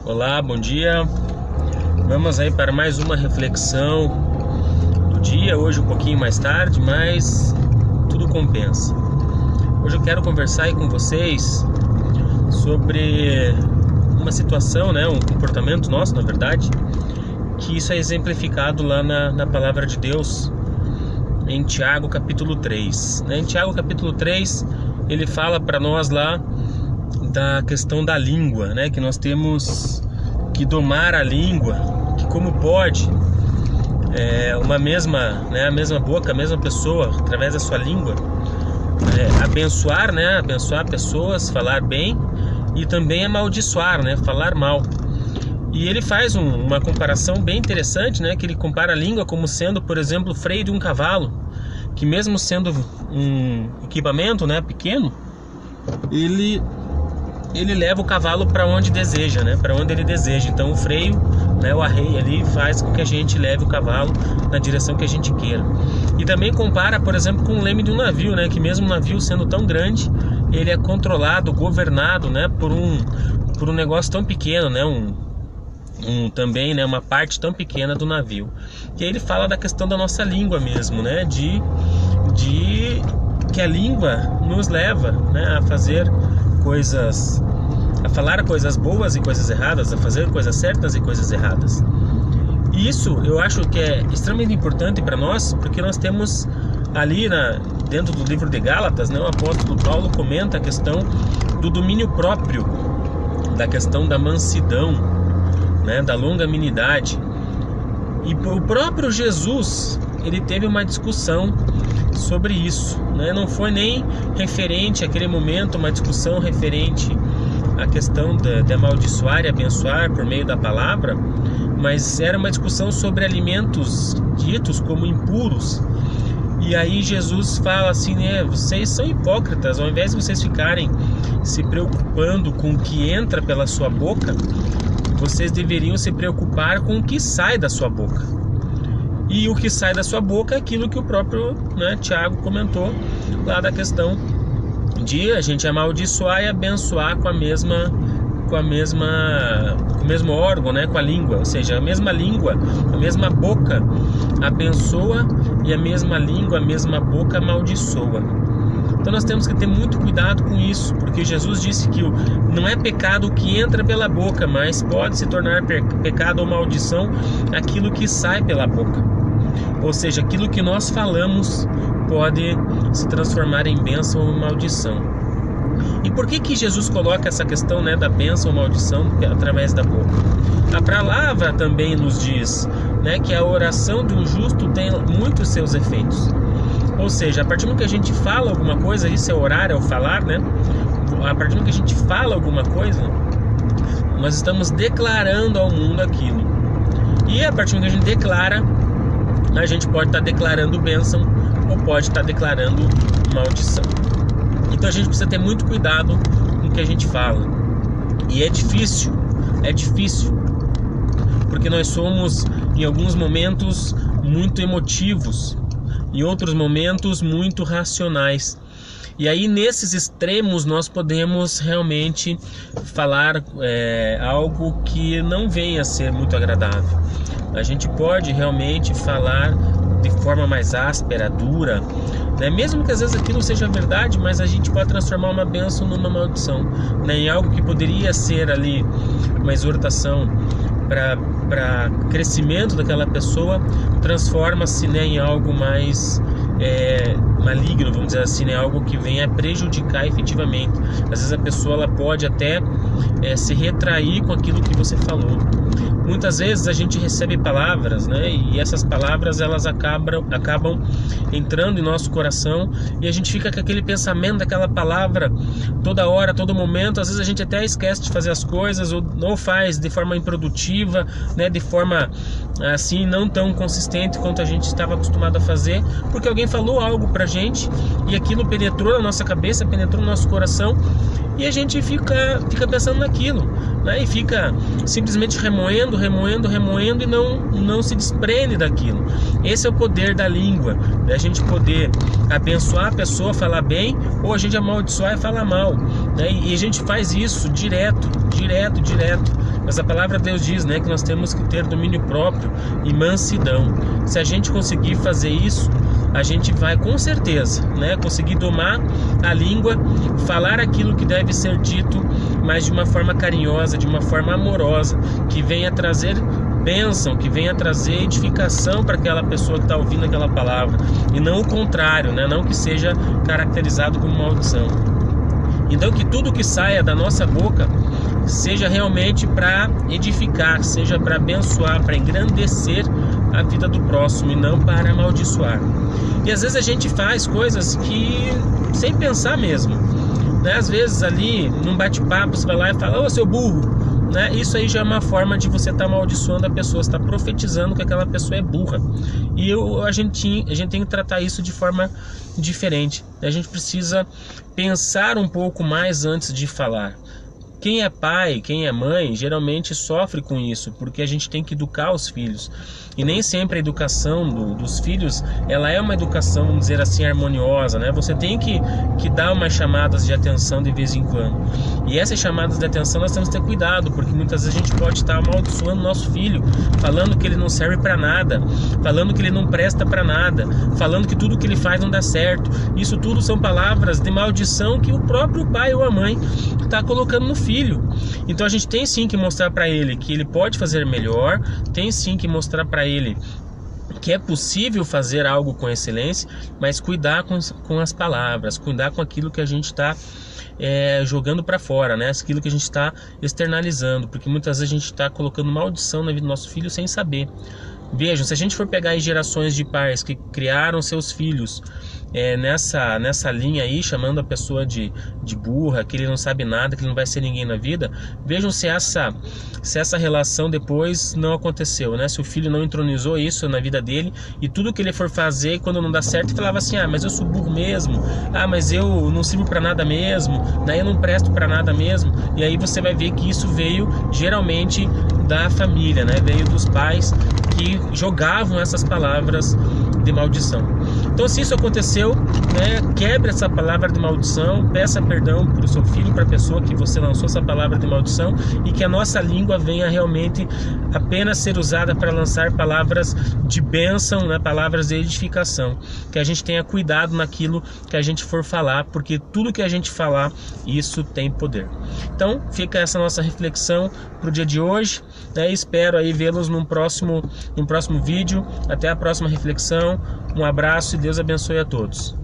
Olá, bom dia. Vamos aí para mais uma reflexão do dia. Hoje um pouquinho mais tarde, mas tudo compensa. Hoje eu quero conversar aí com vocês sobre uma situação, um comportamento nosso, na verdade, que isso é exemplificado lá na palavra de Deus em Tiago capítulo 3. Em Tiago capítulo 3, ele fala para nós lá da questão da língua, que nós temos que domar a língua, que como pode a mesma boca, a mesma pessoa, através da sua língua, abençoar pessoas, falar bem, e também amaldiçoar, falar mal. E ele faz uma comparação bem interessante, que ele compara a língua como sendo, por exemplo, o freio de um cavalo, que mesmo sendo um equipamento pequeno, ele leva o cavalo para onde deseja, para onde ele deseja. Então o freio, o arreio ali, faz com que a gente leve o cavalo na direção que a gente queira. E também compara, por exemplo, com o leme de um navio, que mesmo um navio sendo tão grande, ele é controlado, governado, por um negócio tão pequeno, também uma parte tão pequena do navio. E aí ele fala da questão da nossa língua mesmo, de que a língua nos leva a fazer coisas, a falar coisas boas e coisas erradas, a fazer coisas certas e coisas erradas. E isso eu acho que é extremamente importante para nós, porque nós temos ali dentro do livro de Gálatas, o apóstolo Paulo comenta a questão do domínio próprio, da questão da mansidão, da longanimidade. E o próprio Jesus, ele teve uma discussão sobre isso, não foi nem referente àquele momento, uma discussão referente à questão de amaldiçoar e abençoar por meio da palavra, mas era uma discussão sobre alimentos ditos como impuros. E aí Jesus fala assim, vocês são hipócritas, ao invés de vocês ficarem se preocupando com o que entra pela sua boca, vocês deveriam se preocupar com o que sai da sua boca. E o que sai da sua boca é aquilo que o próprio Tiago comentou lá da questão de a gente amaldiçoar e abençoar com o mesmo órgão, com a língua. Ou seja, a mesma língua, a mesma boca abençoa e a mesma língua, a mesma boca amaldiçoa. Então nós temos que ter muito cuidado com isso, porque Jesus disse que não é pecado o que entra pela boca, mas pode se tornar pecado ou maldição aquilo que sai pela boca. Ou seja, aquilo que nós falamos pode se transformar em bênção ou maldição. E por que Jesus coloca essa questão da bênção ou maldição através da boca? A palavra também nos diz que a oração de um justo tem muitos seus efeitos. Ou seja, a partir do momento que a gente fala alguma coisa, isso é orar, é o falar, a partir do momento que a gente fala alguma coisa, nós estamos declarando ao mundo aquilo. E a partir do momento que a gente declara, a gente pode estar declarando bênção ou pode estar declarando maldição. Então a gente precisa ter muito cuidado com o que a gente fala. E é difícil, porque nós somos, em alguns momentos, muito emotivos, em outros momentos muito racionais. E aí nesses extremos nós podemos realmente falar algo que não venha a ser muito agradável. A gente pode realmente falar de forma mais áspera, dura, mesmo que às vezes aquilo seja verdade, mas a gente pode transformar uma bênção numa maldição, em algo que poderia ser ali uma exortação para crescimento daquela pessoa, transforma-se em algo mais maligno, vamos dizer assim, algo que venha a prejudicar efetivamente. Às vezes a pessoa ela pode até se retrair com aquilo que você falou. Muitas vezes a gente recebe palavras, e essas palavras elas acabam entrando em nosso coração e a gente fica com aquele pensamento daquela palavra toda hora, todo momento. Às vezes a gente até esquece de fazer as coisas ou não faz de forma improdutiva, de forma assim não tão consistente quanto a gente estava acostumado a fazer, porque alguém falou algo pra gente e aquilo penetrou na nossa cabeça, penetrou no nosso coração e a gente fica pensando naquilo, e fica simplesmente remoendo e não se desprende daquilo. Esse é o poder da língua, da gente poder abençoar a pessoa, falar bem, ou a gente amaldiçoar e falar mal, E a gente faz isso direto. Mas a palavra de Deus diz, né, que nós temos que ter domínio próprio e mansidão. Se a gente conseguir fazer isso, a gente vai com certeza, né, conseguir domar a língua, falar aquilo que deve ser dito, mas de uma forma carinhosa, de uma forma amorosa, que venha trazer bênção, que venha trazer edificação para aquela pessoa que está ouvindo aquela palavra, e não o contrário, né? Não que seja caracterizado como maldição. Então que tudo que saia da nossa boca seja realmente para edificar, seja para abençoar, para engrandecer a vida do próximo e não para amaldiçoar. E às vezes a gente faz coisas que sem pensar mesmo, né? Às vezes ali num bate-papo você vai lá e fala: ô seu burro, né? Isso aí já é uma forma de você estar amaldiçoando a pessoa, está profetizando que aquela pessoa é burra. E a gente tem que tratar isso de forma diferente. A gente precisa pensar um pouco mais antes de falar. Quem é pai, quem é mãe, geralmente sofre com isso, porque a gente tem que educar os filhos. E nem sempre a educação dos filhos, ela é uma educação, vamos dizer assim, harmoniosa, né? Você tem que dar umas chamadas de atenção de vez em quando. E essas chamadas de atenção nós temos que ter cuidado, porque muitas vezes a gente pode estar amaldiçoando nosso filho, falando que ele não serve para nada, falando que ele não presta para nada, falando que tudo que ele faz não dá certo. Isso tudo são palavras de maldição que o próprio pai ou a mãe está colocando no filho. Então a gente tem sim que mostrar para ele que ele pode fazer melhor, tem sim que mostrar para ele que é possível fazer algo com excelência, mas cuidar com as palavras, cuidar com aquilo que a gente está jogando para fora, né? Aquilo que a gente está externalizando, porque muitas vezes a gente está colocando maldição na vida do nosso filho sem saber. Vejam, se a gente for pegar as gerações de pais que criaram seus filhos nessa linha aí, chamando a pessoa de burra, que ele não sabe nada, que ele não vai ser ninguém na vida, vejam se essa relação depois não aconteceu, né? Se o filho não entronizou isso na vida dele, e tudo que ele for fazer, quando não dá certo, ele falava assim: ah, mas eu sou burro mesmo, ah, mas eu não sirvo para nada mesmo, daí eu não presto para nada mesmo. E aí você vai ver que isso veio geralmente da família, né? Veio dos pais que jogavam essas palavras de maldição. Então, se isso aconteceu, né, quebre essa palavra de maldição, peça perdão para o seu filho, para a pessoa que você lançou essa palavra de maldição, e que a nossa língua venha realmente apenas ser usada para lançar palavras de bênção, né, palavras de edificação. Que a gente tenha cuidado naquilo que a gente for falar, porque tudo que a gente falar, isso tem poder. Então, fica essa nossa reflexão para o dia de hoje, né? Espero aí vê-los num próximo vídeo. Até a próxima reflexão. Um abraço e Deus abençoe a todos.